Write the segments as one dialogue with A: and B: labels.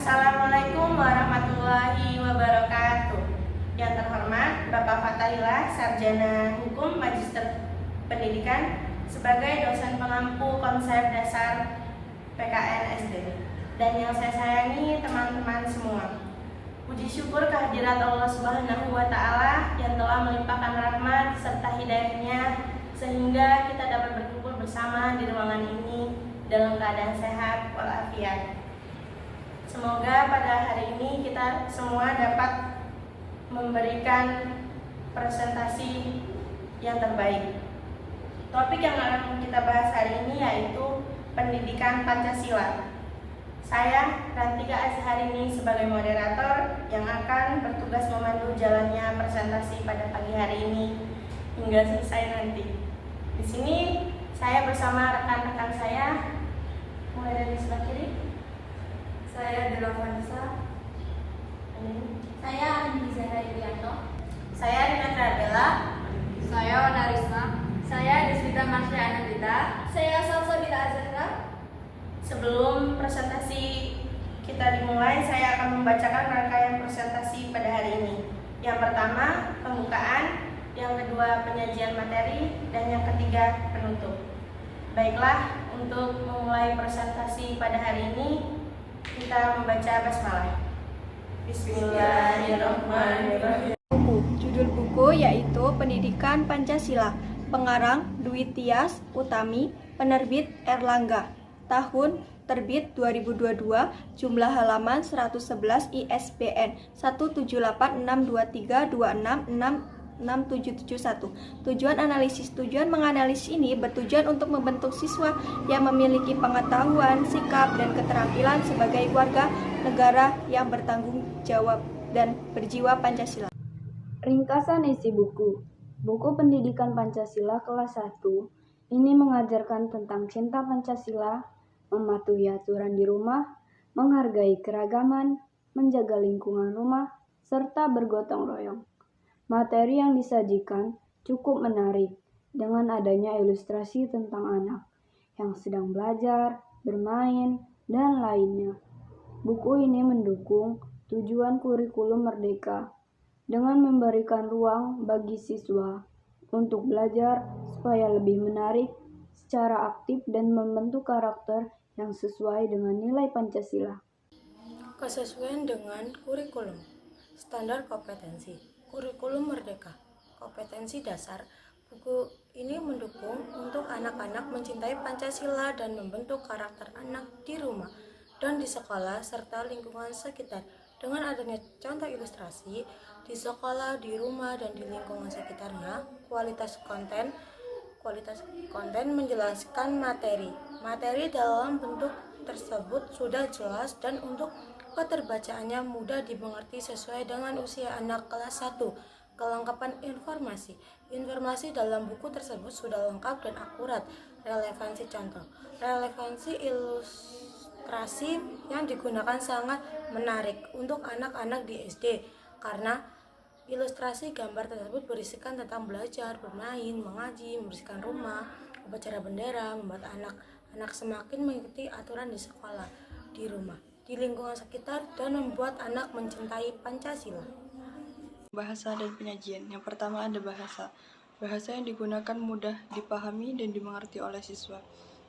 A: Assalamualaikum warahmatullahi wabarakatuh. Yang terhormat Bapak Fatahillah, Sarjana Hukum Magister Pendidikan sebagai dosen pengampu konsep dasar PKN SD. Dan yang saya sayangi teman-teman semua. Puji syukur kehadirat Allah Subhanahu wa Ta'ala yang telah melimpahkan rahmat serta hidayahnya sehingga kita dapat berkumpul bersama di ruangan ini dalam keadaan sehat walafiat. Semoga pada hari ini kita semua dapat memberikan presentasi yang terbaik. Topik yang akan kita bahas hari ini yaitu pendidikan Pancasila. Saya Rantika Azharini sebagai moderator yang akan bertugas memandu jalannya presentasi pada pagi hari ini hingga selesai nanti. Di sini saya bersama rekan-rekan saya, mulai dari sebelah kiri. Saya Dela Vanessa.
B: Saya Andi Zahra Yulianto.
A: Saya Rina Bella.
B: Saya Wana Risma. Saya Deswita Marsha Anandita. Saya Salsabila Azhara.
A: Sebelum presentasi kita dimulai, saya akan membacakan rangkaian presentasi pada hari ini. Yang pertama, pembukaan. Yang kedua, penyajian materi. Dan yang ketiga, penutup. Baiklah, untuk memulai presentasi pada hari ini, kita membaca basmalah. Bismillahirrahmanirrahim.
C: Judul buku yaitu Pendidikan Pancasila, pengarang Dwi Tias Utami, penerbit Erlangga, tahun terbit 2022, jumlah halaman 111, ISBN 1786232666771. Tujuan analisis. Tujuan menganalisis ini bertujuan untuk membentuk siswa yang memiliki pengetahuan, sikap, dan keterampilan sebagai warga negara yang bertanggung jawab dan berjiwa Pancasila.
D: Ringkasan isi buku. Buku Pendidikan Pancasila kelas 1 ini mengajarkan tentang cinta Pancasila, mematuhi aturan di rumah, menghargai keragaman, menjaga lingkungan rumah, serta bergotong royong. Materi yang disajikan cukup menarik dengan adanya ilustrasi tentang anak yang sedang belajar, bermain, dan lainnya. Buku ini mendukung tujuan kurikulum merdeka dengan memberikan ruang bagi siswa untuk belajar supaya lebih menarik secara aktif dan membentuk karakter yang sesuai dengan nilai Pancasila.
A: Kesesuaian dengan kurikulum. Standar kompetensi. Kurikulum Merdeka. Kompetensi dasar. Buku ini mendukung untuk anak-anak mencintai Pancasila dan membentuk karakter anak di rumah dan di sekolah serta lingkungan sekitar. Dengan adanya contoh ilustrasi di sekolah, di rumah, dan di lingkungan sekitarnya, kualitas konten menjelaskan materi. Materi dalam bentuk tersebut sudah jelas dan untuk keterbacaannya mudah dimengerti sesuai dengan usia anak kelas 1. Kelengkapan informasi. Informasi dalam buku tersebut sudah lengkap dan akurat. Relevansi contoh. Relevansi ilustrasi yang digunakan sangat menarik untuk anak-anak di SD karena ilustrasi gambar tersebut berisikan tentang belajar, bermain, mengaji, membersihkan rumah, upacara bendera, membuat anak-anak semakin mengikuti aturan di sekolah, di rumah, di lingkungan sekitar, dan membuat anak mencintai Pancasila.
C: Bahasa dan penyajian. Yang pertama ada bahasa. Bahasa yang digunakan mudah dipahami dan dimengerti oleh siswa.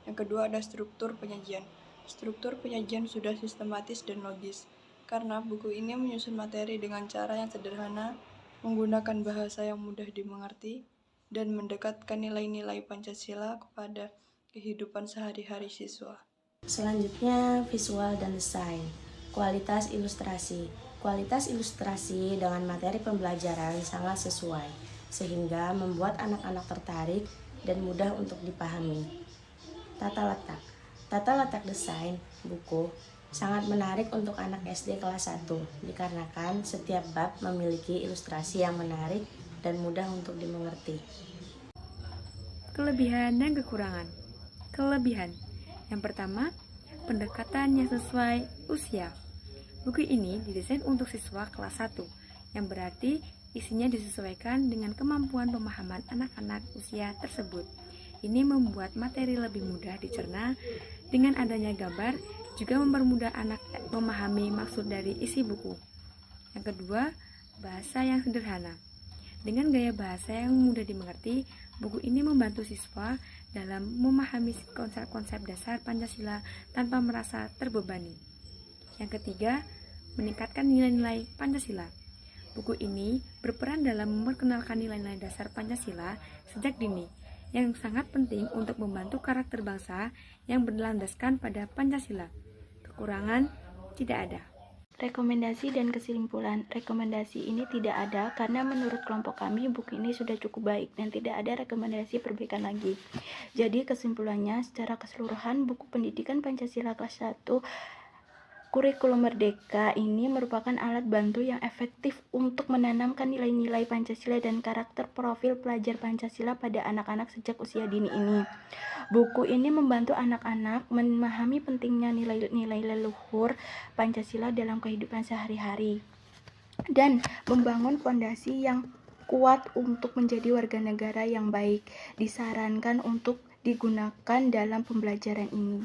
C: Yang kedua ada struktur penyajian. Struktur penyajian sudah sistematis dan logis, karena buku ini menyusun materi dengan cara yang sederhana, menggunakan bahasa yang mudah dimengerti, dan mendekatkan nilai-nilai Pancasila kepada kehidupan sehari-hari siswa.
E: Selanjutnya, visual dan desain. Kualitas ilustrasi. Kualitas ilustrasi dengan materi pembelajaran sangat sesuai, sehingga membuat anak-anak tertarik dan mudah untuk dipahami. Tata letak. Tata letak desain buku sangat menarik untuk anak SD kelas 1, dikarenakan setiap bab memiliki ilustrasi yang menarik dan mudah untuk dimengerti.
F: Kelebihan dan kekurangan. Kelebihan. Yang pertama, pendekatan yang sesuai usia. Buku ini didesain untuk siswa kelas 1, yang berarti isinya disesuaikan dengan kemampuan pemahaman anak-anak usia tersebut. Ini membuat materi lebih mudah dicerna dengan adanya gambar juga mempermudah anak memahami maksud dari isi buku. Yang kedua, bahasa yang sederhana. Dengan gaya bahasa yang mudah dimengerti, buku ini membantu siswa dalam memahami konsep-konsep dasar Pancasila tanpa merasa terbebani. Yang ketiga, meningkatkan nilai-nilai Pancasila. Buku ini berperan dalam memperkenalkan nilai-nilai dasar Pancasila sejak dini, yang sangat penting untuk membantu karakter bangsa yang berlandaskan pada Pancasila. Kekurangan tidak ada.
G: Rekomendasi dan kesimpulan. Rekomendasi ini tidak ada karena menurut kelompok kami buku ini sudah cukup baik dan tidak ada rekomendasi perbaikan lagi. Jadi kesimpulannya, secara keseluruhan buku pendidikan Pancasila kelas 1 Kurikulum Merdeka ini merupakan alat bantu yang efektif untuk menanamkan nilai-nilai Pancasila dan karakter profil pelajar Pancasila pada anak-anak sejak usia dini ini. Buku ini membantu anak-anak memahami pentingnya nilai-nilai leluhur Pancasila dalam kehidupan sehari-hari dan membangun fondasi yang kuat untuk menjadi warga negara yang baik. Disarankan untuk digunakan dalam pembelajaran ini.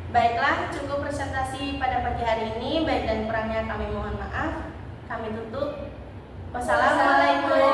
A: Baiklah, cukup presentasi pada pagi hari ini. Baik dan kurangnya kami mohon maaf. Kami tutup. Wassalamualaikum